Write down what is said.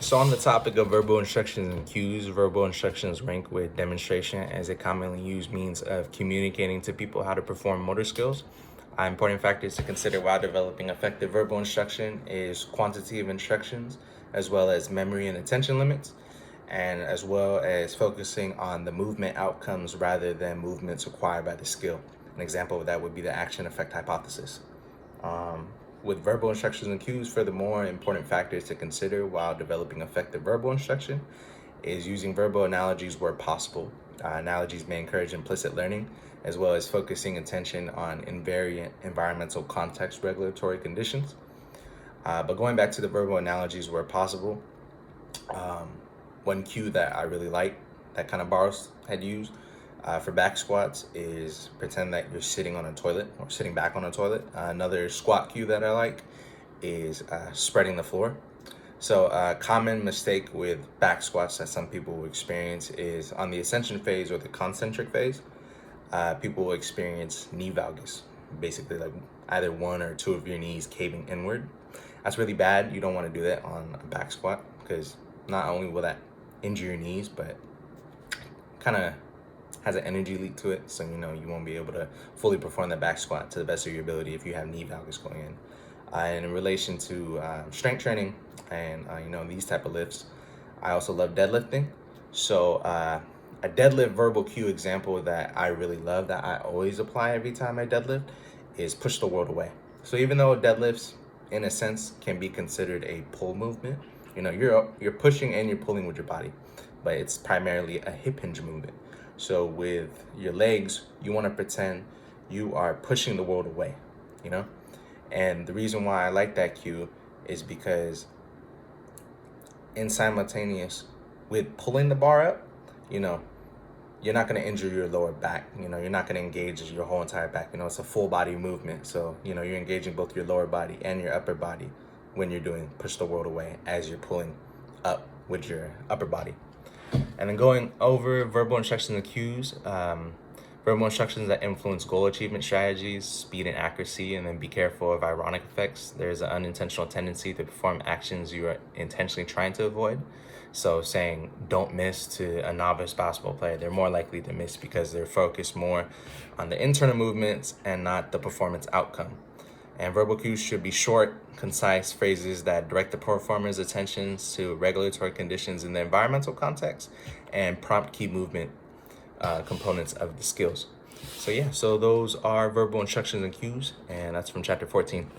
So on the topic of verbal instructions and cues, verbal instructions rank with demonstration as a commonly used means of communicating to people how to perform motor skills. Important factors to consider while developing effective verbal instruction is quantity of instructions, as well as memory and attention limits, and as well as focusing on the movement outcomes rather than movements required by the skill. An example of that would be the action effect hypothesis. With verbal instructions and cues, furthermore, important factors to consider while developing effective verbal instruction is using verbal analogies where possible. Analogies may encourage implicit learning, as well as focusing attention on invariant environmental context regulatory conditions. But going back to the verbal analogies where possible, one cue that I really like that kind of Barros had used for back squats is pretend that you're sitting on a toilet or sitting back on a toilet. Another squat cue that I like is spreading the floor. So a common mistake with back squats that some people will experience is on the ascension phase or the concentric phase, people will experience knee valgus, basically like either one or two of your knees caving inward. That's really bad. You don't want to do that on a back squat because not only will that injure your knees, but kind of has an energy leak to it, so you won't be able to fully perform that back squat to the best of your ability if you have knee valgus going in. And in relation to strength training and these type of lifts, I also love deadlifting. So a deadlift verbal cue example that I really love that I always apply every time I deadlift is push the world away. So even though deadlifts in a sense can be considered a pull movement, you're pushing and you're pulling with your body, but it's primarily a hip hinge movement. So with your legs, you want to pretend you are pushing the world away, And the reason why I like that cue is because in simultaneous with pulling the bar up, you're not going to injure your lower back. You're not going to engage your whole entire back. It's a full body movement. So, you're engaging both your lower body and your upper body when you're doing push the world away as you're pulling up with your upper body. And then going over verbal instructions and cues, verbal instructions that influence goal achievement strategies, speed and accuracy, and then be careful of ironic effects. There's an unintentional tendency to perform actions you are intentionally trying to avoid. So saying don't miss to a novice basketball player, they're more likely to miss because they're focused more on the internal movements and not the performance outcome. And verbal cues should be short, concise phrases that direct the performer's attention to regulatory conditions in the environmental context and prompt key movement components of the skills. So those are verbal instructions and cues, and that's from chapter 14.